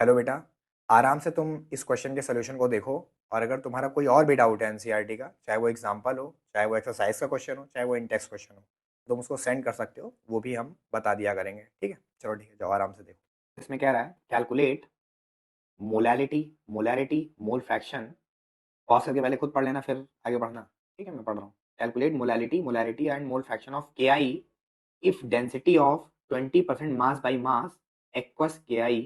Hello बेटा। आराम से तुम इस क्वेश्चन के सोल्यूशन को देखो। और अगर तुम्हारा कोई और भी डाउट है एनसीईआरटी का, चाहे वो एग्जाम्पल हो, चाहे वो एक्सरसाइज का क्वेश्चन हो, चाहे वो इन टेक्स्ट क्वेश्चन हो, तुम उसको सेंड कर सकते हो, वो भी हम बता दिया करेंगे। ठीक है, चलो ठीक है, जाओ आराम से देखो। इसमें कह रहा है calculate molality, molarity, mole fraction. Pause करके पहले खुद पढ़ लेना, फिर आगे बढ़ना। ठीक है, मैं पढ़ रहा हूँ। Calculate molality, molarity and mole fraction of के आई if density of 20% mass by mass aqueous Ki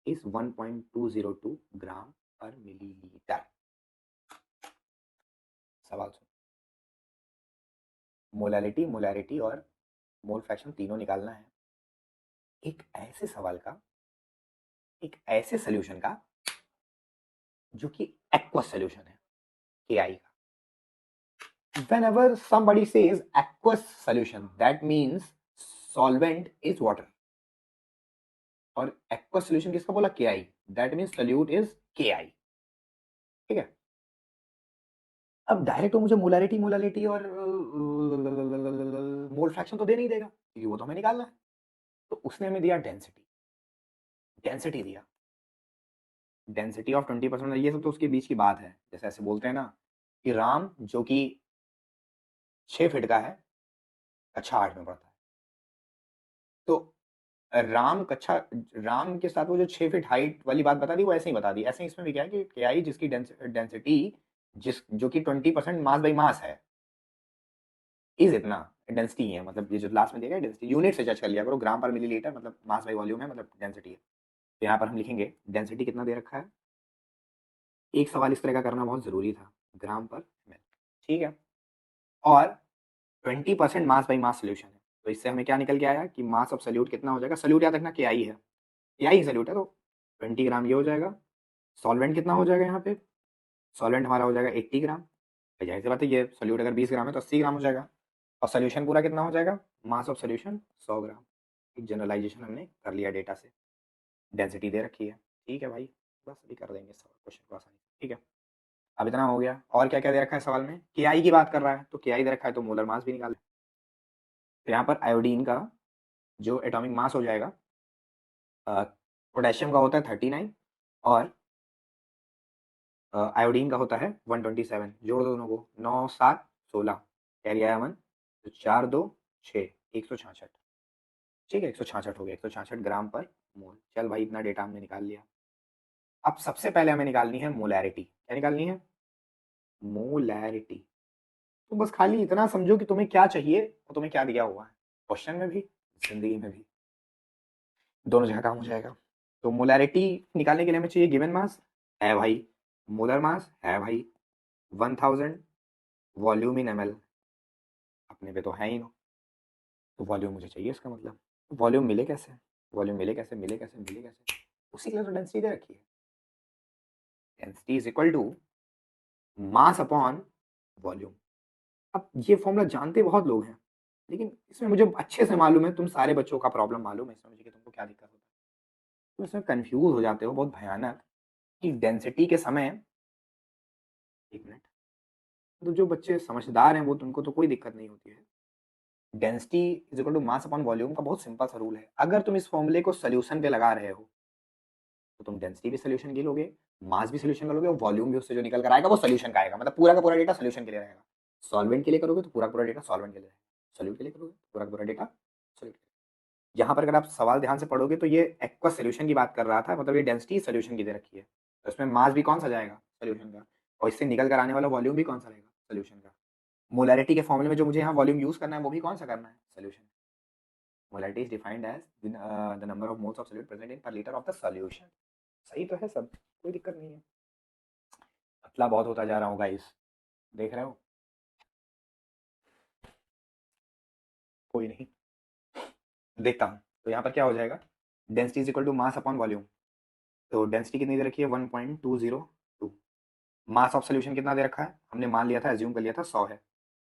is 1.202 ग्राम पर मिलीलीटर। सवाल सुन। मोलैलिटी, मोलैरिटी और मोल फ्रैक्शन तीनों निकालना है एक ऐसे सवाल का, एक ऐसे सोल्यूशन का जो कि एक्वस सोल्यूशन है Ki का। Whenever somebody says aqueous solution, that means solvent is water। और एक्वस सोल्यूशन किसका बोला? Ki। that means solute is Ki। ठीक है। अब डायरेक्ट तो मुझे मोलैरिटी, मोलैलिटी और मोल फ्रैक्शन तो दे नहीं देगा, क्योंकि वो तो हमें निकालना है। तो उसने हमें दिया डेंसिटी, डेंसिटी दिया, डेंसिटी ऑफ 20%। ये सब तो उसके बीच की बात है। जैसे ऐसे बोलते हैं ना कि राम जो कि 6 फीट का है, कक्षा 8 में पढ़ता है, तो राम के साथ वो जो 6 फीट हाइट वाली बात बता दी, वो ऐसे ही बता दी। ऐसे ही इसमें भी क्या है कि KI जिसकी डेंसिटी जो कि 20% मास बाई मास है, इज इतना डेंसिटी है। मतलब ये जो लास्ट में दिया गया डेंसिटी, यूनिट से जज कर लिया करो, ग्राम पर मिलीलीटर मतलब मास बाई वॉल्यूम है, मतलब डेंसिटी है। तो यहाँ पर हम लिखेंगे डेंसिटी कितना दे रखा है। एक सवाल इस तरह का करना बहुत जरूरी था, ग्राम पर ml। ठीक है। और 20% मास बाई मास सोल्यूशन है, तो इससे हमें क्या निकल के आया कि मास ऑफ सोल्यूट कितना हो जाएगा। सोल्यूट याद रखना KI है, KI सोल्यूट है, तो 20 ग्राम ये हो जाएगा। सॉल्वेंट कितना हो जाएगा यहाँ पे? सॉल्वेंट हमारा हो जाएगा 80 ग्राम। जाहिर सी बात है, ये सोल्यूट अगर 20 ग्राम है तो 80 ग्राम हो जाएगा। और सोल्यूशन पूरा कितना हो जाएगा? मास ऑफ सोल्यूशन 100 ग्राम। एक जनरलाइजेशन हमने कर लिया डेटा से, डेंसिटी दे रखी है। ठीक है भाई, बस अभी कर देंगे इस क्वेश्चन को आसानी से। ठीक है, अब इतना हो गया। और क्या क्या दे रखा है सवाल में? के आई की बात कर रहा है, तो के आई दे रखा है तो मोलर मास भी निकाले। तो यहाँ पर आयोडीन का जो एटॉमिक मास हो जाएगा, पोटेशियम का होता है 39 और आयोडीन का होता है 127। जोड़ दो दोनों को, 9 7 16, कैरी आया 1, तो 4 2 6, 166। ठीक है, 166 हो गया, 166 ग्राम पर मोल। चल भाई, इतना डेटा हमने निकाल लिया। अब सबसे पहले हमें निकालनी है मोलैरिटी। क्या निकालनी है? मोलैरिटी। तो बस खाली इतना समझो कि तुम्हें क्या चाहिए और तुम्हें क्या दिया हुआ है, क्वेश्चन में भी, जिंदगी में भी, दोनों जगह काम हो जाएगा। तो मोलैरिटी निकालने के लिए हमें चाहिए गिवन मास है भाई, मोलर मास है भाई 1000, वॉल्यूम इन ml अपने पे तो है ही ना। तो वॉल्यूम मुझे चाहिए, इसका मतलब वॉल्यूम मिले कैसे? वॉल्यूम मिले कैसे, मिले कैसे, मिले कैसे? उसी के लिए तो डेंसिटी दे रखी है। Density is equal to mass upon volume. अब ये फॉर्मूला जानते बहुत लोग हैं, लेकिन इसमें मुझे अच्छे से मालूम है, तुम सारे बच्चों का प्रॉब्लम मालूम है इसमें मुझे कि तुमको क्या दिक्कत होता है। तुम इसमें कंफ्यूज हो जाते हो बहुत भयानक कि डेंसिटी के समय, एक मिनट, तो जो बच्चे समझदार हैं वो, तुमको तो कोई दिक्कत नहीं होती है। Density is equal to mass upon volume का बहुत सिंपल सा रूल है। अगर तुम इस फॉर्मूले को सोल्यूशन पे लगा रहे हो, तो तुम डेंसिटी भी सोल्यूशन की लोगे, मास भी सोल्यूशन का लोगे, और वॉल्यूम भी उससे जो निकल कर आएगा वो सोल्यूशन का आएगा। मतलब पूरा का पूरा डेटा सोल्यूशन के लिए रहेगा। सॉल्वेंट के लिए करोगे तो पूरा का पूरा डेटा सॉल्वेंट के लिए रहेगा, सोल्यूट के लिए करोगे तो पूरा का पूरा डेटा सोल्यूट के लिए। यहाँ पर अगर आप सवाल ध्यान से पढ़ोगे तो ये एक्वा सोल्यूशन की बात कर रहा था, मतलब ये डेंसिटी सोल्यूशन की दे रखी है, तो इसमें मास भी कौन सा जाएगा? सोल्यूशन का। और इससे निकल कर आने वाला वॉल्यूम भी कौन सा रहेगा? सोल्यूशन का। मोलैरिटी के फॉर्मूले में जो मुझे यहाँ वॉल्यूम यूज करना है, वो भी कौन सा करना है? Solution. Molarity is defined as the number of moles of solute present in per litre of the solution. सही तो है सब, कोई दिक्कत नहीं है। पतला बहुत होता जा रहा हूँ गाइस, देख रहे हो? कोई नहीं, देखता हूँ। तो यहाँ पर क्या हो जाएगा? Density is equal to mass upon volume. तो डेंसिटी कितनी दे रखी है? 1.202। मास ऑफ सोल्यूशन कितना दे रखा है? हमने मान लिया था, एज्यूम कर लिया था 100 है।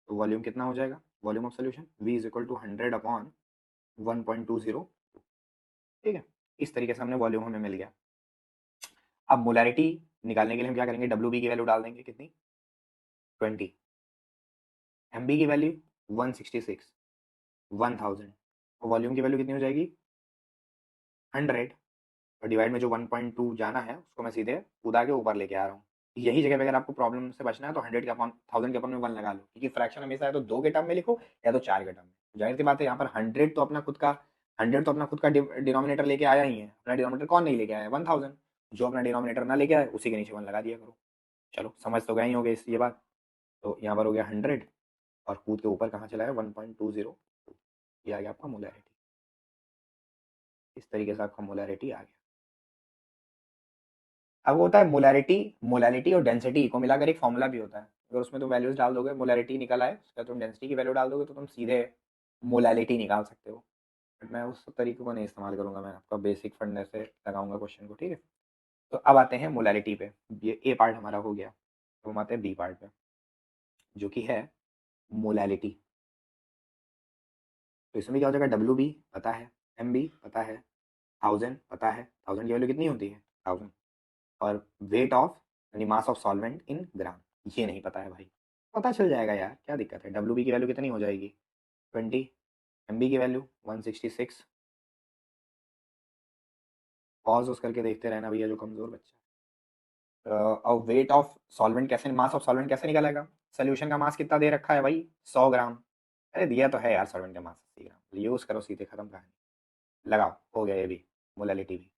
तो वॉल्यूम कितना हो जाएगा? Volume of solution V is equal to 100 upon 1.20। ठीक है, इस तरीके से हमने वॉल्यूम हमें मिल गया। अब मोलैरिटी निकालने के लिए हम क्या करेंगे? WB की वैल्यू डाल देंगे, कितनी? 20। MB की वैल्यू 166, 1000। और वॉल्यूम की वैल्यू कितनी हो जाएगी? 100। और डिवाइड में जो 1.2 जाना है उसको मैं सीधे कूदा के ऊपर लेके आ रहा हूँ। यही जगह पे अगर आपको प्रॉब्लम से बचना है तो 100 के अपॉन 1000 के अपॉन में 1 लगा लो, क्योंकि फ्रैक्शन हमेशा या तो 2 के टर्म में लिखो या तो 4 के टर्म में। जाहिर सी बात है यहाँ पर 100 तो अपना खुद का डिनोमिनेटर लेके आया ही है। अपना डिनोमिनेटर कौन नहीं लेके आया? 1000। जो अपना डिनोमिनेटर ना लेके आए उसी के नीचे 1 लगा दिया करो। चलो समझ तो गए ही होगे इस ये बात। तो यहाँ पर हो गया 100 और कूद के ऊपर कहाँ चला है? 1.202। ये आ गया आपका मोलैरिटी। इस तरीके से आपका मोलैरिटी आ गया। अब वो होता है मोलैरिटी। मोलैरिटी और डेंसिटी को मिलाकर एक फॉर्मूला भी होता है। अगर उसमें तुम वैल्यूज डाल दोगे, मोलैरिटी निकल आए, उसका तुम डेंसिटी की वैल्यू डाल दोगे तो तुम सीधे मोलैलिटी निकाल सकते हो। बट मैं उस तरीके को नहीं इस्तेमाल करूंगा, मैं आपका बेसिक फंडे से लगाऊंगा क्वेश्चन को, ठीक है। तो अब आते हैं मोलैलिटी पे। ये ए पार्ट हमारा हो गया, तो हम आते हैं बी पार्ट पे, जो कि है मोलैलिटी। तो इसमें क्या हो जाएगा? डब्ल्यू बी पता है, एम बी पता है, 1000 पता है। 1000 की वैल्यू कितनी होती है? 1000। और वेट ऑफ यानी मास ऑफ सॉल्वेंट इन ग्राम, ये नहीं पता है भाई। पता चल जाएगा यार, क्या दिक्कत है। डब्ल्यू बी की वैल्यू कितनी हो जाएगी? 20। एम बी की वैल्यू 166। पॉज उस करके देखते रहना भैया, जो कमजोर बच्चा है। और वेट ऑफ सॉल्वेंट कैसे, मास ऑफ सॉल्वेंट कैसे निकालेगा? सोल्यूशन का मास कितना दे रखा है भाई? 100 ग्राम। अरे दिया तो है यार सॉल्वेंट का मास 80 ग्राम, यूज करो, सीधे खत्म कहानी। लगाओ, हो गया ये भी, मोलैलिटी भी।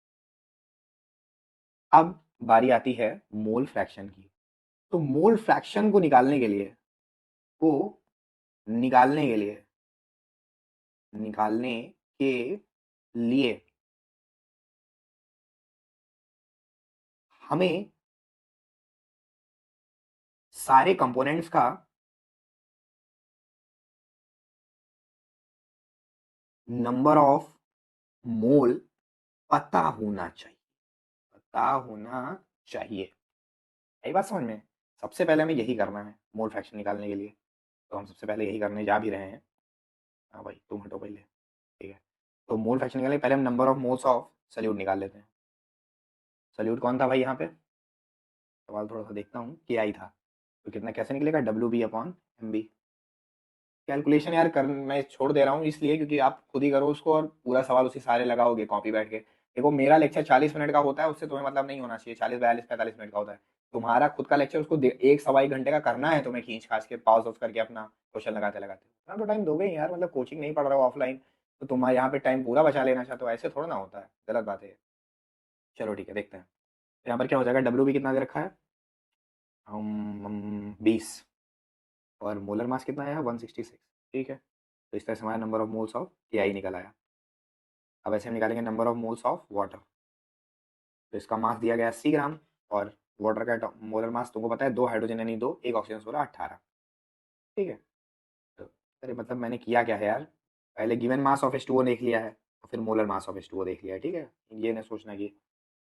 अब बारी आती है मोल फ्रैक्शन की। तो मोल फ्रैक्शन को को निकालने के लिए निकालने के लिए हमें सारे कंपोनेंट्स का नंबर ऑफ मोल पता होना चाहिए। पता होना चाहिए। यही बात समझ में? सबसे पहले हमें यही करना है मोल फ्रैक्शन निकालने के लिए। तो हम सबसे पहले यही करने जा भी रहे हैं। हाँ भाई तुम हटो पहले, ठीक है। तो मोल फ्रैक्शन निकालने के पहले हम number of moles of solute निकाल लेते हैं। सॉल्यूट कौन था भाई यहाँ पे? सवाल थोड़ा सा देखता हूँ, के आई था। तो कितना कैसे निकलेगा? W B upon M B. Calculation यार कर मैं छोड़ दे रहा हूँ इसलिए क्योंकि आप खुद ही करो उसको और पूरा सवाल उसी सारे लगाओगे कॉपी बैठ के। देखो मेरा लेक्चर 40 मिनट का होता है, उससे तुम्हें मतलब नहीं होना चाहिए। 40 42 45 मिनट का होता है। तुम्हारा खुद का लेक्चर उसको एक सवा एक घंटे का करना है तुम्हें, खींच खाच के पॉज ऑफ करके अपना क्वेश्चन लगाते लगाते। इतना तो टाइम दोगे ही यार, मतलब कोचिंग नहीं पढ़ रहा हो ऑफलाइन, तो तुम्हारे यहाँ पे टाइम पूरा बचा लेना चाहते हो, ऐसे थोड़ा ना होता है, गलत बात है। चलो ठीक है, देखते हैं। तो यहाँ पर क्या हो जाएगा? डब्ल्यू भी कितना दे रखा है? 20। और मोलर मास कितना आया? 166। ठीक है। तो इस तरह से हमारा नंबर ऑफ मोल्स ऑफ के आई निकल आया। अब ऐसे हम निकालेंगे number of moles of water. तो इसका मास दिया गया 80 ग्राम। और वाटर का मोलर मास तुमको पता है, 2 हाइड्रोजन यानी 2, एक ऑक्सीजन 16, 18। ठीक है। तो अरे मतलब मैंने किया क्या है यार, पहले गिवन मास ऑफ H2O देख लिया है, तो फिर मोलर मास ऑफ H2O देख लिया है, ठीक है। ये नहीं सोचना कि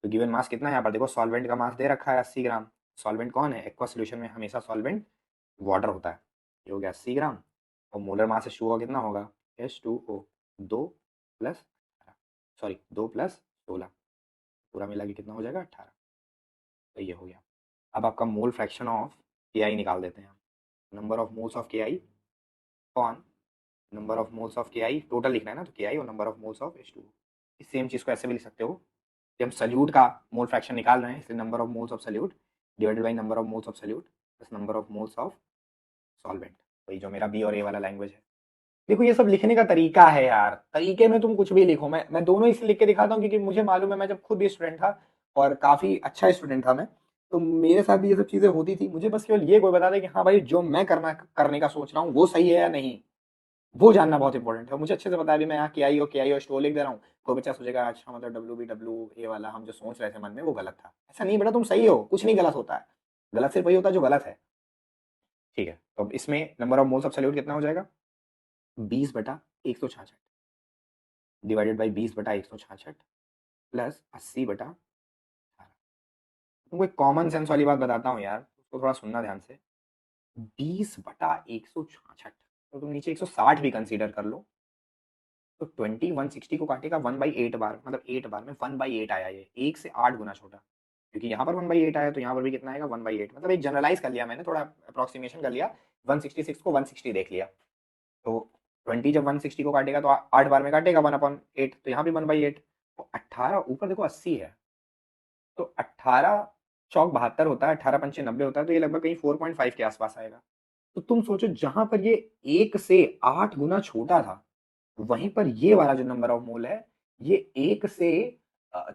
तो गिवन मास कितना है यहाँ पर देखो, सॉल्वेंट का मास दे रखा है 80 ग्राम। सॉल्वेंट कौन है? एक्वा सोल्यूशन में हमेशा सॉल्वेंट वाटर होता है। ये हो गया 80 ग्राम। और मोलर मास H2O का कितना होगा? H2O 2 प्लस, सॉरी 2 प्लस 16, पूरा मिला के कितना हो जाएगा? 18। तो ये हो गया। अब आपका मोल फ्रैक्शन ऑफ के आई निकाल देते हैं हम। नंबर ऑफ मोल्स ऑफ के आई कौन, नंबर ऑफ मोल्स ऑफ के आई टोटल लिखना है ना, तो के आई और number of moles of H2O। इस सेम चीज़ को ऐसे भी लिख सकते हो कि हम सल्यूट का मोल फ्रैक्शन निकाल रहे हैं, इसलिए number of moles of solute divided by number of moles of solute plus number of moles of solvent. वही जो मेरा बी और ए वाला लैंग्वेज है। देखो ये सब लिखने का तरीका है यार, तरीके में तुम कुछ भी लिखो। मैं दोनों इसलिए लिख के दिखाता हूँ क्योंकि मुझे मालूम है, मैं जब खुद भी स्टूडेंट था और काफी अच्छा स्टूडेंट था मैं, तो मेरे साथ भी ये सब चीजें होती थी। मुझे बस केवल ये कोई बता दे कि हाँ भाई जो मैं करने का सोच रहा हूँ वो सही है या नहीं, वो जानना बहुत इंपॉर्टेंट है। मुझे अच्छे से पता है, अभी मैं यहाँ के आई और स्टोर लिख दे रहा हूँ, कोई बच्चा सोचेगा अच्छा मतलब डब्ल्यू बी डब्ल्यू ए वाला हम जो सोच रहे थे मन में वो गलत था। ऐसा नहीं बेटा, तुम सही हो, कुछ नहीं गलत होता है। गलत सिर्फ वही होता है जो गलत है। ठीक है। तो अब इसमें number of moles of solute कितना हो जाएगा? 20/166 डिवाइडेड बाई 20/166 प्लस 80/18। तुमको एक कॉमन सेंस वाली बात बताता हूँ यार, उसको थोड़ा सुनना ध्यान से। 20/166, तो तुम नीचे 160 भी कंसीडर कर लो, तो 160 को काटेगा 1/8 बार, मतलब 8 बार में 1/8 आया। ये 1 से 8 गुना छोटा, क्योंकि यहाँ पर 1/8 आया तो यहाँ पर भी कितना आएगा? 1/8। मतलब एक जनरलाइज कर लिया मैंने, थोड़ा अप्रोक्सीमेशन कर लिया। 166 को 160 देख लिया। तो 20 जब 160 को काटेगा तो 8 बार में काटेगा 1/8, तो यहाँ भी 1/8। तो 18 ऊपर देखो 80 है, तो 18 चौक 72 होता है, 18 पंचे 90 होता है, तो ये लगभग कहीं 4.5 के आसपास आएगा। तो तुम सोचो जहां पर ये 1 से 8 गुना छोटा था, वहीं पर ये वाला जो नंबर ऑफ मोल है, ये 1 से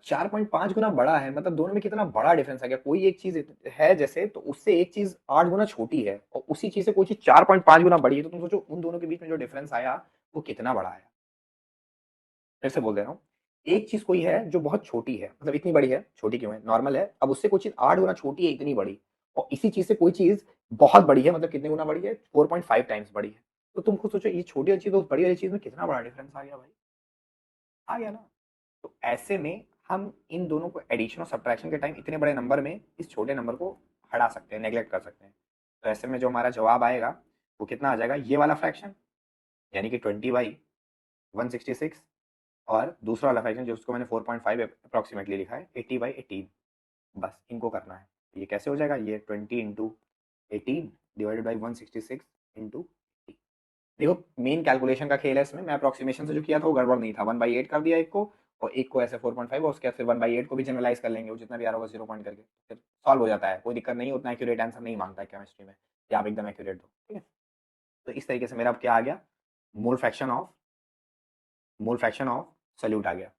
4.5 गुना बड़ा है। मतलब दोनों में कितना बड़ा डिफरेंस आ गया। कोई एक चीज है जैसे, तो उससे एक चीज 8 गुना छोटी है, और उसी चीज से कोई चीज 4.5 गुना बड़ी है, तो तुम सोचो उन दोनों के बीच में जो डिफरेंस आया वो कितना बड़ा है। फिर से बोल दे रहा हूँ, एक चीज कोई है जो बहुत छोटी है, मतलब इतनी बड़ी है, छोटी क्यों है, नॉर्मल है, अब उससे कोई चीज 8 गुना छोटी है, इतनी बड़ी, और इसी चीज से कोई चीज बहुत बड़ी है, मतलब कितने गुना बड़ी है, 4.5 टाइम्स बड़ी है। तो तुम खुद सोचो, ये छोटी वाली चीज और बड़ी वाली चीज में कितना बड़ा डिफरेंस आ गया भाई। आ गया ना। तो ऐसे में हम इन दोनों को एडिशन और सब्ट्रैक्शन के टाइम इतने बड़े नंबर में इस छोटे नंबर को हटा सकते हैं, नेग्लेक्ट कर सकते हैं। तो ऐसे में जो हमारा जवाब आएगा वो कितना आ जाएगा, ये वाला फ्रैक्शन, यानी कि 20/166, और दूसरा वाला फ्रैक्शन जो उसको मैंने 4.5 अप्रोक्सीमेटली लिखा है, 80/18। बस इनको करना है। ये कैसे हो जाएगा, ये 20 × 18 डिवाइडेड बाई 166 इंटू। देखो मेन कैलकुलेशन का खेल है इसमें, मैं अप्रोक्सीमेशन से जो किया था वो गड़बड़ नहीं था, 1/8 कर दिया एक को, और एक को ऐसे 4.5, और उसके बाद फिर 1/8 को भी जनरलाइज कर लेंगे, वो जितना भी आ रहा होगा 0 पॉइंट करके, फिर सॉल्व हो जाता है, कोई दिक्कत नहीं। उतना एक्यूरेट आंसर नहीं मांगता है केमिस्ट्री में कि आप एकदम एक्यूरेट दो, ठीक है। तो इस तरीके से मेरा अब क्या आ गया, मोल फ्रैक्शन ऑफ सोल्यूट आ गया।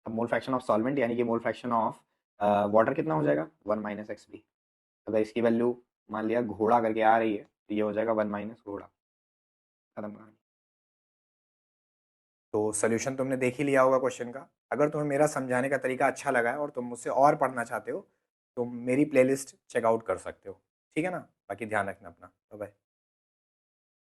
अब मोल फ्रैक्शन ऑफ सॉल्वेंट यानी कि मोल फ्रैक्शन ऑफ वाटर कितना हो जाएगा, 1 - XB। अगर इसकी वैल्यू मान लिया घोड़ा करके आ रही है, तो ये हो जाएगा 1 - घोड़ा, खत्म कहानी। तो सोल्यूशन तुमने देख ही लिया होगा क्वेश्चन का। अगर तुम्हें मेरा समझाने का तरीका अच्छा लगा है और तुम मुझसे और पढ़ना चाहते हो, तो मेरी प्लेलिस्ट चेकआउट कर सकते हो, ठीक है ना। बाकी ध्यान रखना अपना, बाय बाय।